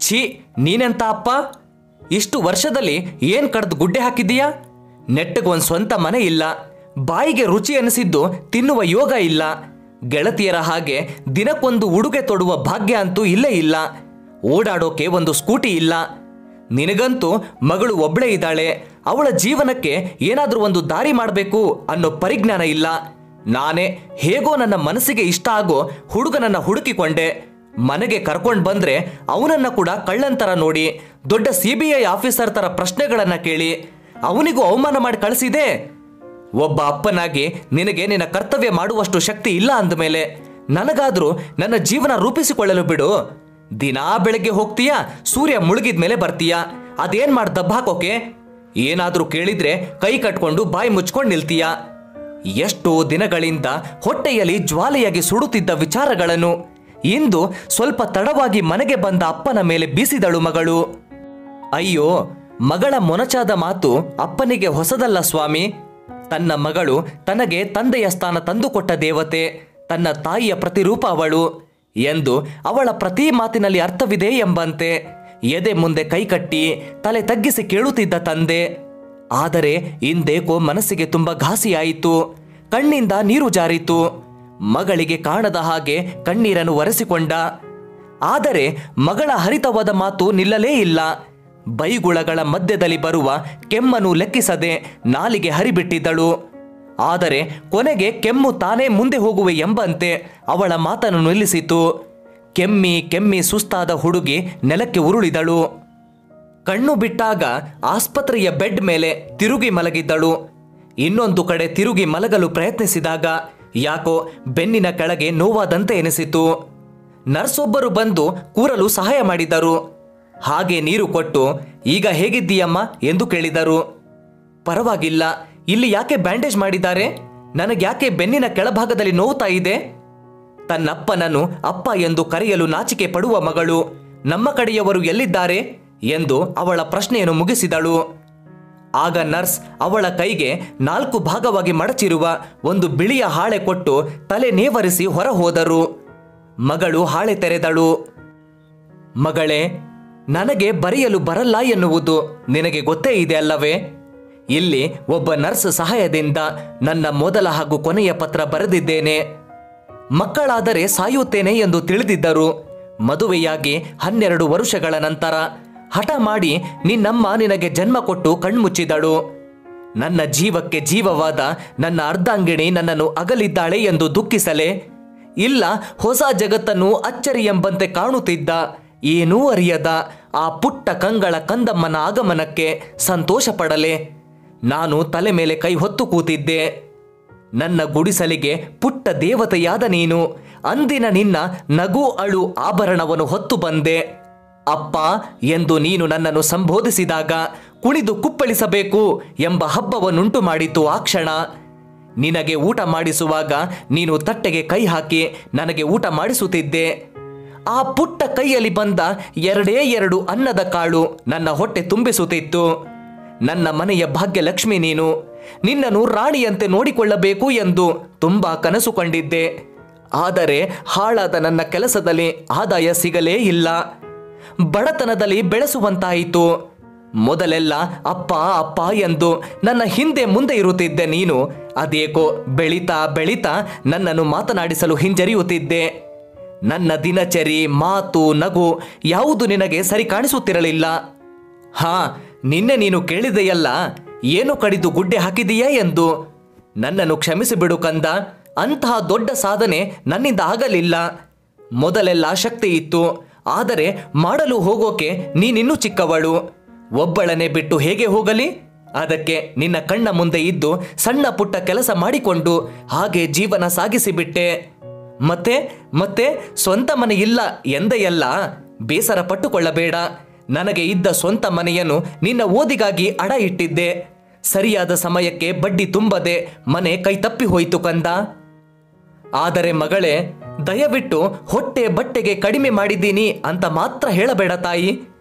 ಛೀ, ನೀನೆಂತ ಅಪ್ಪ? ಇಷ್ಟು ವರ್ಷದಲ್ಲಿ ಏನ್ ಕಡ್ದು ಗುಡ್ಡೆ ಹಾಕಿದ್ದೀಯಾ? ನೆಟ್ಟಗೊಂದು ಸ್ವಂತ ಮನೆ ಇಲ್ಲ, ಬಾಯಿಗೆ ರುಚಿ ಅನಿಸಿದ್ದು ತಿನ್ನುವ ಯೋಗ ಇಲ್ಲ, ಗೆಳತಿಯರ ಹಾಗೆ ದಿನಕ್ಕೊಂದು ಉಡುಗೆ ತೊಡುವ ಭಾಗ್ಯ ಅಂತೂ ಇಲ್ಲೇ ಇಲ್ಲ, ಓಡಾಡೋಕೆ ಒಂದು ಸ್ಕೂಟಿ ಇಲ್ಲ. ನಿನಗಂತೂ ಮಗಳು ಒಬ್ಬಳೇ ಇದ್ದಾಳೆ, ಅವಳ ಜೀವನಕ್ಕೆ ಏನಾದರೂ ಒಂದು ದಾರಿ ಮಾಡಬೇಕು ಅನ್ನೋ ಪರಿಜ್ಞಾನ ಇಲ್ಲ. ನಾನೇ ಹೇಗೋ ನನ್ನ ಮನಸ್ಸಿಗೆ ಇಷ್ಟ ಆಗೋ ಹುಡುಗನನ್ನ ಹುಡುಕಿಕೊಂಡೆ. ಮನೆಗೆ ಕರ್ಕೊಂಡು ಬಂದ್ರೆ ಅವನನ್ನ ಕೂಡ ಕಳ್ಳಂತರ ನೋಡಿ, ದೊಡ್ಡ CBI ಆಫೀಸರ್ ತರ ಪ್ರಶ್ನೆಗಳನ್ನ ಕೇಳಿ ಅವನಿಗೂ ಅವಮಾನ ಮಾಡಿ ಕಳಿಸಿದೆ. ಒಬ್ಬ ಅಪ್ಪನಾಗಿ ನಿನಗೆ ನಿನ್ನ ಕರ್ತವ್ಯ ಮಾಡುವಷ್ಟು ಶಕ್ತಿ ಇಲ್ಲ ಅಂದಮೇಲೆ ನನಗಾದ್ರೂ ನನ್ನ ಜೀವನ ರೂಪಿಸಿಕೊಳ್ಳಲು ಬಿಡು. ದಿನಾ ಬೆಳಗ್ಗೆ ಹೋಗ್ತೀಯಾ, ಸೂರ್ಯ ಮುಳುಗಿದ ಮೇಲೆ ಬರ್ತೀಯಾ, ಅದೇನ್ ಮಾಡಿ ದಬ್ಬ ಹಾಕೋಕೆ? ಏನಾದ್ರೂ ಕೇಳಿದ್ರೆ ಕೈ ಕಟ್ಕೊಂಡು ಬಾಯಿ ಮುಚ್ಕೊಂಡು ನಿಲ್ತೀಯಾ? ಎಷ್ಟೋ ದಿನಗಳಿಂದ ಹೊಟ್ಟೆಯಲ್ಲಿ ಜ್ವಾಲೆಯಾಗಿ ಸುಡುತ್ತಿದ್ದ ವಿಚಾರಗಳನ್ನು ಇಂದು ಸ್ವಲ್ಪ ತಡವಾಗಿ ಮನೆಗೆ ಬಂದ ಅಪ್ಪನ ಮೇಲೆ ಬೀಸಿದಳು ಮಗಳು. ಅಯ್ಯೋ, ಮಗಳ ಮೊನಚಾದ ಮಾತು ಅಪ್ಪನಿಗೆ ಹೊಸದಲ್ಲ ಸ್ವಾಮಿ. ತನ್ನ ಮಗಳು ತನಗೆ ತಂದೆಯ ಸ್ಥಾನ ತಂದುಕೊಟ್ಟ ದೇವತೆ, ತನ್ನ ತಾಯಿಯ ಪ್ರತಿರೂಪ ಅವಳು ಎಂದು ಅವಳ ಪ್ರತಿ ಮಾತಿನಲ್ಲಿ ಅರ್ಥವಿದೆ ಎಂಬಂತೆ ಎದೆ ಮುಂದೆ ಕೈಕಟ್ಟಿ ತಲೆ ತಗ್ಗಿಸಿ ಕೇಳುತ್ತಿದ್ದ ತಂದೆ. ಆದರೆ ಇಂದೇಕೋ ಮನಸ್ಸಿಗೆ ತುಂಬ ಘಾಸಿಯಾಯಿತು, ಕಣ್ಣಿಂದ ನೀರು ಜಾರಿತು. ಮಗಳಿಗೆ ಕಾಣದ ಹಾಗೆ ಕಣ್ಣೀರನ್ನು ಒರೆಸಿಕೊಂಡ. ಆದರೆ ಮಗಳ ಹರಿತವಾದ ಮಾತು ನಿಲ್ಲಲೇ ಇಲ್ಲ. ಬೈಗುಳಗಳ ಮಧ್ಯದಲ್ಲಿ ಬರುವ ಕೆಮ್ಮನ್ನು ಲೆಕ್ಕಿಸದೆ ನಾಲಿಗೆ ಹರಿಬಿಟ್ಟಿದ್ದಳು. ಆದರೆ ಕೊನೆಗೆ ಕೆಮ್ಮು ತಾನೇ ಮುಂದೆ ಹೋಗುವೆ ಎಂಬಂತೆ ಅವಳ ಮಾತನ್ನು ನಿಲ್ಲಿಸಿತು. ಕೆಮ್ಮಿ ಕೆಮ್ಮಿ ಸುಸ್ತಾದ ಹುಡುಗಿ ನೆಲಕ್ಕೆ ಉರುಳಿದಳು. ಕಣ್ಣು ಬಿಟ್ಟಾಗ ಆಸ್ಪತ್ರೆಯ ಬೆಡ್ ಮೇಲೆ ತಿರುಗಿ ಮಲಗಿದ್ದಳು. ಇನ್ನೊಂದು ಕಡೆ ತಿರುಗಿ ಮಲಗಲು ಪ್ರಯತ್ನಿಸಿದಾಗ ಯಾಕೋ ಬೆನ್ನಿನ ಕೆಳಗೆ ನೋವಾದಂತೆ ಎನಿಸಿತು. ನರ್ಸ್ ಒಬ್ಬರು ಬಂದು ಕೂರಲು ಸಹಾಯ ಮಾಡಿದರು. ಹಾಗೆ ನೀರು ಕೊಟ್ಟು ಈಗ ಹೇಗಿದ್ದೀಯಮ್ಮ ಎಂದು ಕೇಳಿದರು. ಪರವಾಗಿಲ್ಲ, ಇಲ್ಲಿ ಯಾಕೆ ಬ್ಯಾಂಡೇಜ್ ಮಾಡಿದ್ದಾರೆ? ನನಗ್ಯಾಕೆ ಬೆನ್ನಿನ ಕೆಳಭಾಗದಲ್ಲಿ ನೋವ್ತಾ ಇದೆ? ತನ್ನಪ್ಪನನ್ನು ಅಪ್ಪ ಎಂದು ಕರೆಯಲು ನಾಚಿಕೆ ಪಡುವ ಮಗಳು ನಮ್ಮ ಕಡೆಯವರು ಎಲ್ಲಿದ್ದಾರೆ ಎಂದು ಅವಳ ಪ್ರಶ್ನೆಯನ್ನು ಮುಗಿಸಿದಳು. ಆಗ ನರ್ಸ್ ಅವಳ ಕೈಗೆ 4 ಭಾಗವಾಗಿ ಮಡಚಿರುವ ಒಂದು ಬಿಳಿಯ ಹಾಳೆ ಕೊಟ್ಟು ತಲೆ ನೇವರಿಸಿ ಹೊರ ಹೋದರು. ಮಗಳು ಹಾಳೆ ತೆರೆದಳು. ಮಗಳೇ, ನನಗೆ ಬರೆಯಲು ಬರಲ್ಲ ಎನ್ನುವುದು ನಿನಗೆ ಗೊತ್ತೇ ಇದೆ ಅಲ್ಲವೇ? ಇಲ್ಲಿ ಒಬ್ಬ ನರ್ಸ್ ಸಹಾಯದಿಂದ ನನ್ನ ಮೊದಲ ಹಾಗೂ ಕೊನೆಯ ಪತ್ರ ಬರೆದಿದ್ದೇನೆ. ಮಕ್ಕಳಾದರೆ ಸಾಯುತ್ತೇನೆ ಎಂದು ತಿಳಿದಿದ್ದರು. ಮದುವೆಯಾಗಿ 12 ವರ್ಷಗಳ ನಂತರ ಹಠ ಮಾಡಿ ನಿನ್ನಮ್ಮ ನಿನಗೆ ಜನ್ಮ ಕೊಟ್ಟು ಕಣ್ಮುಚ್ಚಿದಳು. ನನ್ನ ಜೀವಕ್ಕೆ ಜೀವವಾದ ನನ್ನ ಅರ್ಧಾಂಗಿಣಿ ನನ್ನನ್ನು ಅಗಲಿದ್ದಾಳೆ ಎಂದು ದುಃಖಿಸಲೇ? ಇಲ್ಲ, ಹೊಸ ಜಗತ್ತನ್ನು ಅಚ್ಚರಿ ಎಂಬಂತೆ ಕಾಣುತ್ತಿದ್ದ ಏನೂ ಅರಿಯದ ಆ ಪುಟ್ಟ ಕಂಗಳ ಕಂದಮ್ಮನ ಆಗಮನಕ್ಕೆ ಸಂತೋಷ ಪಡಲೆ? ನಾನು ತಲೆ ಮೇಲೆ ಕೈ ಹೊತ್ತು ಕೂತಿದ್ದೆ. ನನ್ನ ಗುಡಿಸಲಿಗೆ ಪುಟ್ಟ ದೇವತೆಯಾದ ನೀನು ಅಂದಿನ ನಿನ್ನ ನಗು ಅಳು ಆಭರಣವನ್ನು ಹೊತ್ತು ಬಂದೆ. ಅಪ್ಪ ಎಂದು ನೀನು ನನ್ನನ್ನು ಸಂಬೋಧಿಸಿದಾಗ ಕುಣಿದು ಕುಪ್ಪಳಿಸಬೇಕು ಎಂಬ ಹಬ್ಬವನ್ನುಂಟು ಮಾಡಿತು ಆ ಕ್ಷಣ. ನಿನಗೆ ಊಟ ಮಾಡಿಸುವಾಗ ನೀನು ತಟ್ಟೆಗೆ ಕೈ ಹಾಕಿ ನನಗೆ ಊಟ ಮಾಡಿಸುತ್ತಿದ್ದೆ. ಆ ಪುಟ್ಟ ಕೈಯಲ್ಲಿ ಬಂದ 2 ಅನ್ನದ ಕಾಳು ನನ್ನ ಹೊಟ್ಟೆ ತುಂಬಿಸುತ್ತಿತ್ತು. ನನ್ನ ಮನೆಯ ಭಾಗ್ಯಲಕ್ಷ್ಮಿ ನೀನು. ನಿನ್ನನ್ನು ರಾಣಿಯಂತೆ ನೋಡಿಕೊಳ್ಳಬೇಕು ಎಂದು ತುಂಬಾ ಕನಸು ಕಂಡಿದ್ದೆ. ಆದರೆ ಹಾಳಾದ ನನ್ನ ಕೆಲಸದಲ್ಲಿ ಆದಾಯ ಸಿಗಲೇ ಇಲ್ಲ. ಬಡತನದಲ್ಲಿ ಬೆಳೆಸುವಂತಾಯಿತು. ಮೊದಲೆಲ್ಲ ಅಪ್ಪ ಅಪ್ಪ ಎಂದು ನನ್ನ ಹಿಂದೆ ಮುಂದೆ ಇರುತ್ತಿದ್ದೆ ನೀನು. ಅದೇಕೋ ಬೆಳೀತಾ ಬೆಳೀತಾ ನನ್ನನ್ನು ಮಾತನಾಡಿಸಲು ಹಿಂಜರಿಯುತ್ತಿದ್ದೆ. ನನ್ನ ದಿನಚರಿ, ಮಾತು, ನಗು ಯಾವುದು ನಿನಗೆ ಸರಿ ಕಾಣಿಸುತ್ತಿರಲಿಲ್ಲ. ಹಾ, ನಿನ್ನೆ ನೀನು ಕೇಳಿದೆಯಲ್ಲ, ಏನು ಕಡಿದು ಗುಡ್ಡೆ ಹಾಕಿದೀಯಾ ಎಂದು. ನನ್ನನ್ನು ಕ್ಷಮಿಸಿಬಿಡು ಕಂದ. ಅಂತಹ ದೊಡ್ಡ ಸಾಧನೆ ನನ್ನಿಂದ ಆಗಲಿಲ್ಲ. ಮೊದಲೆಲ್ಲ ಶಕ್ತಿ ಇತ್ತು, ಆದರೆ ಮಾಡಲು ಹೋಗೋಕೆ ನೀನಿನ್ನೂ ಚಿಕ್ಕವಳು. ಒಬ್ಬಳನೆ ಬಿಟ್ಟು ಹೇಗೆ ಹೋಗಲಿ? ಅದಕ್ಕೆ ನಿನ್ನ ಕಣ್ಣ ಮುಂದೆ ಇದ್ದು ಸಣ್ಣ ಪುಟ್ಟ ಕೆಲಸ ಮಾಡಿಕೊಂಡು ಹಾಗೆ ಜೀವನ ಸಾಗಿಸಿಬಿಟ್ಟೆ. ಮತ್ತೆ ಮತ್ತೆ ಸ್ವಂತ ಮನೆ ಇಲ್ಲ ಎಂದೆಯಲ್ಲ, ಬೇಸರ ಪಟ್ಟುಕೊಳ್ಳಬೇಡ. ನನಗೆ ಇದ್ದ ಸ್ವಂತ ಮನೆಯನ್ನು ನಿನ್ನ ಓದಿಗಾಗಿ ಅಡ ಇಟ್ಟಿದ್ದೆ. ಸರಿಯಾದ ಸಮಯಕ್ಕೆ ಬಡ್ಡಿ ತುಂಬದೆ ಮನೆ ಕೈ ತಪ್ಪಿ ಹೋಯಿತು ಕಂದ. ಆದರೆ ಮಗಳೇ, ದಯವಿಟ್ಟು ಹೊಟ್ಟೆ ಬಟ್ಟೆಗೆ ಕಡಿಮೆ ಮಾಡಿದ್ದೀನಿ ಅಂತ ಮಾತ್ರ ಹೇಳಬೇಡ ತಾಯಿ.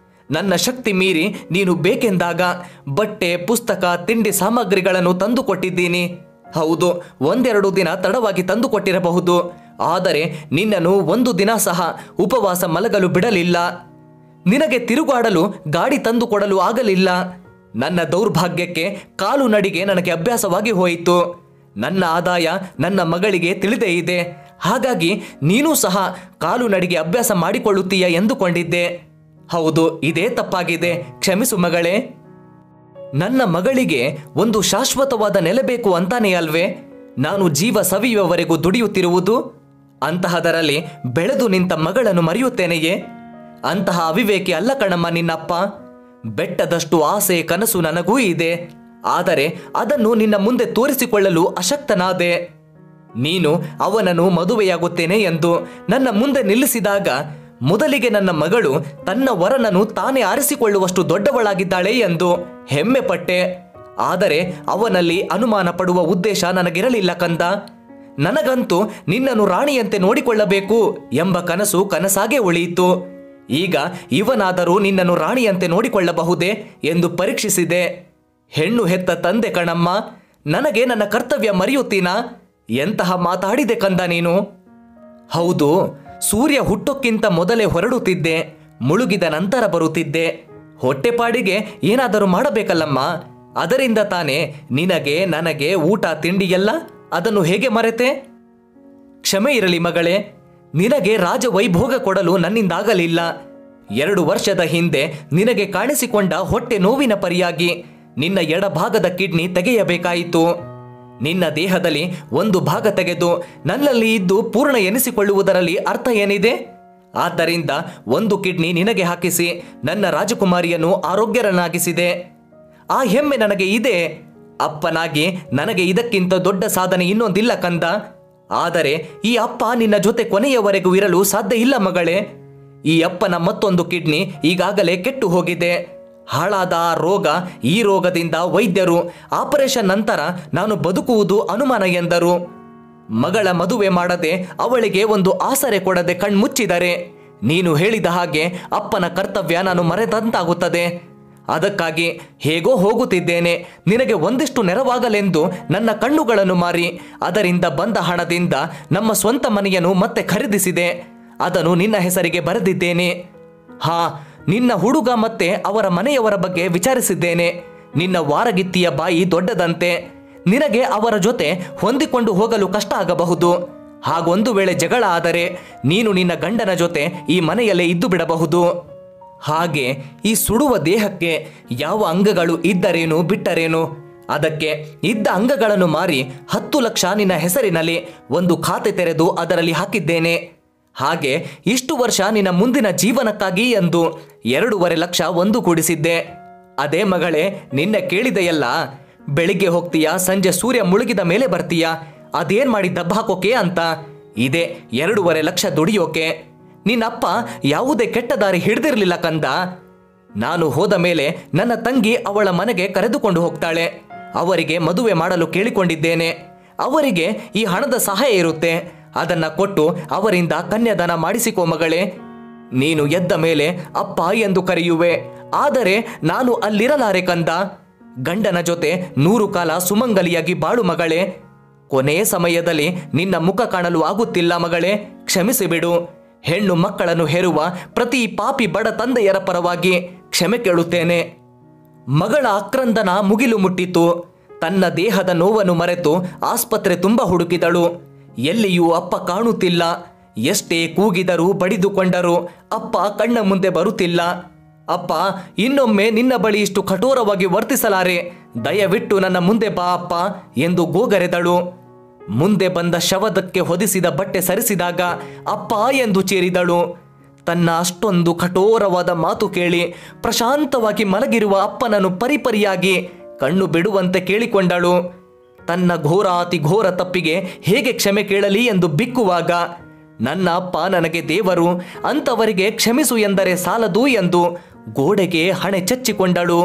ನನ್ನ ಶಕ್ತಿ ಮೀರಿ ನೀನು ಬೇಕೆಂದಾಗ ಬಟ್ಟೆ, ಪುಸ್ತಕ, ತಿಂಡಿ ಸಾಮಗ್ರಿಗಳನ್ನು ತಂದು ಕೊಟ್ಟಿದ್ದೀನಿ. ಹೌದು, 1-2 ದಿನ ತಡವಾಗಿ ತಂದು ಕೊಟ್ಟಿರಬಹುದು. ಆದರೆ ನಿನ್ನನ್ನು 1 ದಿನ ಸಹ ಉಪವಾಸ ಮಲಗಲು ಬಿಡಲಿಲ್ಲ. ನಿನಗೆ ತಿರುಗಾಡಲು ಗಾಡಿ ತಂದು ಕೊಡಲು ಆಗಲಿಲ್ಲ. ನನ್ನ ದೌರ್ಭಾಗ್ಯಕ್ಕೆ ಕಾಲು ನಡಿಗೆ ನನಗೆ ಅಭ್ಯಾಸವಾಗಿ ಹೋಯಿತು. ನನ್ನ ಆದಾಯ ನನ್ನ ಮಗಳಿಗೆ ತಿಳಿದೇ ಇದೆ. ಹಾಗಾಗಿ ನೀನೂ ಸಹ ಕಾಲು ನಡಿಗೆ ಅಭ್ಯಾಸ ಮಾಡಿಕೊಳ್ಳುತ್ತೀಯ ಎಂದುಕೊಂಡಿದ್ದೆ. ಹೌದು, ಇದೇ ತಪ್ಪಾಗಿದೆ. ಕ್ಷಮಿಸು ಮಗಳೇ. ನನ್ನ ಮಗಳಿಗೆ ಒಂದು ಶಾಶ್ವತವಾದ ನೆಲೆ ಬೇಕು ಅಂತಾನೆ ಅಲ್ವೇ ನಾನು ಜೀವ ಸವಿಯುವವರೆಗೂ ದುಡಿಯುತ್ತಿರುವುದು? ಅಂತಹದರಲ್ಲಿ ಬೆಳೆದು ನಿಂತ ಮಗಳನ್ನು ಮರೆಯುತ್ತೇನೆಯೇ? ಅಂತಹ ಅವಿವೇಕಿ ಅಲ್ಲ ಕಣಮ್ಮ ನಿನ್ನಪ್ಪ. ಬೆಟ್ಟದಷ್ಟು ಆಸೆ ಕನಸು ನನಗೂ ಇದೆ. ಆದರೆ ಅದನ್ನು ನಿನ್ನ ಮುಂದೆ ತೋರಿಸಿಕೊಳ್ಳಲು ಅಶಕ್ತನಾದೆ. ನೀನು ಅವನನ್ನು ಮದುವೆಯಾಗುತ್ತೇನೆ ಎಂದು ನನ್ನ ಮುಂದೆ ನಿಲ್ಲಿಸಿದಾಗ ಮೊದಲಿಗೆ ನನ್ನ ಮಗಳು ತನ್ನ ವರನನ್ನು ತಾನೇ ಆರಿಸಿಕೊಳ್ಳುವಷ್ಟು ದೊಡ್ಡವಳಾಗಿದ್ದಾಳೆ ಎಂದು ಹೆಮ್ಮೆ ಪಟ್ಟೆ. ಆದರೆ ಅವನಲ್ಲಿ ಅನುಮಾನ ಪಡುವ ಉದ್ದೇಶ ನನಗಿರಲಿಲ್ಲ ಕಂದ. ನನಗಂತೂ ನಿನ್ನನ್ನು ರಾಣಿಯಂತೆ ನೋಡಿಕೊಳ್ಳಬೇಕು ಎಂಬ ಕನಸು ಕನಸಾಗೇ ಉಳಿಯಿತು. ಈಗ ಇವನಾದರೂ ನಿನ್ನನ್ನು ರಾಣಿಯಂತೆ ನೋಡಿಕೊಳ್ಳಬಹುದೇ ಎಂದು ಪರೀಕ್ಷಿಸಿದೆ. ಹೆಣ್ಣು ಹೆತ್ತ ತಂದೆ ಕಣಮ್ಮ, ನನಗೆ ನನ್ನ ಕರ್ತವ್ಯ ಮರೆಯುತ್ತೀನಾ? ಎಂತಹ ಮಾತಾಡಿದೆ ಕಂದ ನೀನು. ಹೌದು, ಸೂರ್ಯ ಹುಟ್ಟೋಕ್ಕಿಂತ ಮೊದಲೇ ಹೊರಡುತ್ತಿದ್ದೆ, ಮುಳುಗಿದ ನಂತರ ಬರುತ್ತಿದ್ದೆ. ಹೊಟ್ಟೆಪಾಡಿಗೆ ಏನಾದರೂ ಮಾಡಬೇಕಲ್ಲಮ್ಮ. ಅದರಿಂದ ತಾನೇ ನಿನಗೆ ನನಗೆ ಊಟ ತಿಂಡಿ ಎಲ್ಲ. ಅದನ್ನು ಹೇಗೆ ಮರೆತೆ? ಕ್ಷಮೆ ಇರಲಿ ಮಗಳೇ. ನಿನಗೆ ರಾಜವೈಭೋಗ ಕೊಡಲು ನನ್ನಿಂದಾಗಲಿಲ್ಲ. 2 ವರ್ಷದ ಹಿಂದೆ ನಿನಗೆ ಕಾಣಿಸಿಕೊಂಡ ಹೊಟ್ಟೆ ನೋವಿನ ಪರಿಯಾಗಿ ನಿನ್ನ ಎಡಭಾಗದ ಕಿಡ್ನಿ ತೆಗೆಯಬೇಕಾಯಿತು. ನಿನ್ನ ದೇಹದಲ್ಲಿ ಒಂದು ಭಾಗ ತೆಗೆದು ನನ್ನಲ್ಲಿ ಇದ್ದು ಪೂರ್ಣ ಎನಿಸಿಕೊಳ್ಳುವುದರಲ್ಲಿ ಅರ್ಥ ಏನಿದೆ? ಆದ್ದರಿಂದ ಒಂದು ಕಿಡ್ನಿ ನಿನಗೆ ಹಾಕಿಸಿ ನನ್ನ ರಾಜಕುಮಾರಿಯನ್ನು ಆರೋಗ್ಯರನ್ನಾಗಿಸಿದೆ. ಆ ಹೆಮ್ಮೆ ನನಗೆ ಇದೆ. ಅಪ್ಪನಾಗಿ ನನಗೆ ಇದಕ್ಕಿಂತ ದೊಡ್ಡ ಸಾಧನೆ ಇನ್ನೊಂದಿಲ್ಲ ಕಂದ. ಆದರೆ ಈ ಅಪ್ಪ ನಿನ್ನ ಜೊತೆ ಕೊನೆಯವರೆಗೂ ಇರಲು ಸಾಧ್ಯ ಇಲ್ಲ ಮಗಳೇ. ಈ ಅಪ್ಪನ ಮತ್ತೊಂದು ಕಿಡ್ನಿ ಈಗಾಗಲೇ ಕೆಟ್ಟು ಹೋಗಿದೆ. ಹಾಳಾದ ಆ ರೋಗ, ಈ ರೋಗದಿಂದ ವೈದ್ಯರು ಆಪರೇಷನ್ ನಂತರ ನಾನು ಬದುಕುವುದು ಅನುಮಾನ ಎಂದರು. ಮಗಳ ಮದುವೆ ಮಾಡದೆ ಅವಳಿಗೆ ಒಂದು ಆಸರೆ ಕೊಡದೆ ಕಣ್ಮುಚ್ಚಿದರೆ ನೀನು ಹೇಳಿದ ಹಾಗೆ ಅಪ್ಪನ ಕರ್ತವ್ಯ ನಾನು ಮರೆತಂತಾಗುತ್ತದೆ. ಅದಕ್ಕಾಗಿ ಹೇಗೋ ಹೋಗುತ್ತಿದ್ದೇನೆ. ನಿನಗೆ ಒಂದಿಷ್ಟು ನೆರವಾಗಲೆಂದು ನನ್ನ ಕಣ್ಣುಗಳನ್ನು ಮಾರಿ ಅದರಿಂದ ಬಂದ ಹಣದಿಂದ ನಮ್ಮ ಸ್ವಂತ ಮನೆಯನ್ನು ಮತ್ತೆ ಖರೀದಿಸಿದೆ. ಅದನ್ನು ನಿನ್ನ ಹೆಸರಿಗೆ ಬರೆದಿದ್ದೇನೆ. ನಿನ್ನ ಹುಡುಗ ಮತ್ತೆ ಅವರ ಮನೆಯವರ ಬಗ್ಗೆ ವಿಚಾರಿಸಿದ್ದೇನೆ. ನಿನ್ನ ವಾರಗಿತ್ತಿಯ ಬಾಯಿ ದೊಡ್ಡದಂತೆ. ನಿನಗೆ ಅವರ ಜೊತೆ ಹೊಂದಿಕೊಂಡು ಹೋಗಲು ಕಷ್ಟ ಆಗಬಹುದು. ಹಾಗೊಂದು ವೇಳೆ ಜಗಳ ಆದರೆ ನೀನು ನಿನ್ನ ಗಂಡನ ಜೊತೆ ಈ ಮನೆಯಲ್ಲೇ ಇದ್ದು ಬಿಡಬಹುದು. ಹಾಗೆ ಈ ಸುಡುವ ದೇಹಕ್ಕೆ ಯಾವ ಅಂಗಗಳು ಇದ್ದರೇನು ಬಿಟ್ಟರೇನು? ಅದಕ್ಕೆ ಇದ್ದ ಅಂಗಗಳನ್ನು ಮಾರಿ 10 ಲಕ್ಷ ನಿನ್ನ ಹೆಸರಿನಲ್ಲಿ ಒಂದು ಖಾತೆ ತೆರೆದು ಅದರಲ್ಲಿ ಹಾಕಿದ್ದೇನೆ. ಹಾಗೆ ಇಷ್ಟು ವರ್ಷ ನಿನ್ನ ಮುಂದಿನ ಜೀವನಕ್ಕಾಗಿ ಎಂದು 2.5 ಲಕ್ಷ ಒಂದುಗೂಡಿಸಿದ್ದೆ. ಅದೇ ಮಗಳೇ, ನಿನ್ನೆ ಕೇಳಿದೆಯಲ್ಲ, ಬೆಳಿಗ್ಗೆ ಹೋಗ್ತೀಯಾ, ಸಂಜೆ ಸೂರ್ಯ ಮುಳುಗಿದ ಮೇಲೆ ಬರ್ತೀಯಾ, ಅದೇನ್ ಮಾಡಿ ದಬ್ಬ ಹಾಕೋಕೆ ಅಂತ. ಇದೇ 2.5 ಲಕ್ಷ ದುಡಿಯೋಕೆ. ನಿನ್ನಪ್ಪ ಯಾವುದೇ ಕೆಟ್ಟ ದಾರಿ ಹಿಡಿದಿರ್ಲಿಲ್ಲ ಕಂದ. ನಾನು ಹೋದ ಮೇಲೆ ನನ್ನ ತಂಗಿ ಅವಳ ಮನೆಗೆ ಕರೆದುಕೊಂಡು ಹೋಗ್ತಾಳೆ. ಅವರಿಗೆ ಮದುವೆ ಮಾಡಲು ಕೇಳಿಕೊಂಡಿದ್ದೇನೆ. ಅವರಿಗೆ ಈ ಹಣದ ಸಹಾಯ ಇರುತ್ತೆ. ಅದನ್ನ ಕೊಟ್ಟು ಅವರಿಂದ ಕನ್ಯಾದಾನ ಮಾಡಿಸಿಕೋ ಮಗಳೇ. ನೀನು ಎದ್ದ ಮೇಲೆ ಅಪ್ಪ ಎಂದು ಕರೆಯುವೆ. ಆದರೆ ನಾನು ಅಲ್ಲಿರಲಾರೆ ಕಂದ. ಗಂಡನ ಜೊತೆ 100 ಕಾಲ ಸುಮಂಗಲಿಯಾಗಿ ಬಾಳು ಮಗಳೇ. ಕೊನೆಯ ಸಮಯದಲ್ಲಿ ನಿನ್ನ ಮುಖ ಕಾಣಲು ಆಗುತ್ತಿಲ್ಲ ಮಗಳೇ, ಕ್ಷಮಿಸಿಬಿಡು. ಹೆಣ್ಣು ಮಕ್ಕಳನ್ನು ಹೆರುವ ಪ್ರತಿ ಪಾಪಿ ಬಡ ತಂದೆಯರ ಪರವಾಗಿ ಕ್ಷಮೆ ಕೇಳುತ್ತೇನೆ. ಮಗಳ ಆಕ್ರಂದನ ಮುಗಿಲು ಮುಟ್ಟಿತು. ತನ್ನ ದೇಹದ ನೋವನ್ನು ಮರೆತು ಆಸ್ಪತ್ರೆ ತುಂಬ ಹುಡುಕಿದಳು. ಎಲ್ಲಿಯೂ ಅಪ್ಪ ಕಾಣುತ್ತಿಲ್ಲ. ಎಷ್ಟೇ ಕೂಗಿದರೂ ಬಡಿದುಕೊಂಡರೂ ಅಪ್ಪ ಕಣ್ಣ ಮುಂದೆ ಬರುತ್ತಿಲ್ಲ. ಅಪ್ಪ, ಇನ್ನೊಮ್ಮೆ ನಿನ್ನ ಬಳಿ ಇಷ್ಟು ಕಠೋರವಾಗಿ ವರ್ತಿಸಲಾರೆ. ದಯವಿಟ್ಟು ನನ್ನ ಮುಂದೆ ಬಾ ಅಪ್ಪ ಎಂದು ಗೋಗರೆದಳು. ಮುಂದೆ ಬಂದ ಶವದಕ್ಕೆ ಹೊದಿಸಿದ ಬಟ್ಟೆ ಸರಿಸಿದಾಗ ಅಪ್ಪ ಎಂದು ಚೀರಿದಳು. ತನ್ನ ಅಷ್ಟೊಂದು ಕಠೋರವಾದ ಮಾತು ಕೇಳಿ ಪ್ರಶಾಂತವಾಗಿ ಮಲಗಿರುವ ಅಪ್ಪನನ್ನು ಪರಿಪರಿಯಾಗಿ ಕಣ್ಣು ಬಿಡುವಂತೆ ಕೇಳಿಕೊಂಡಳು. ತನ್ನ ಘೋರಾತಿ ಘೋರ ತಪ್ಪಿಗೆ ಹೇಗೆ ಕ್ಷಮೆ ಕೇಳಲಿ ಎಂದು ಬಿಕ್ಕುವಾಗ, ನನ್ನ ಅಪ್ಪ ನನಗೆ ದೇವರು, ಅಂತವರಿಗೆ ಕ್ಷಮಿಸು ಎಂದರೆ ಸಾಲದು ಎಂದು ಗೋಡೆಗೆ ಹಣೆ ಚಚ್ಚಿಕೊಂಡಳು.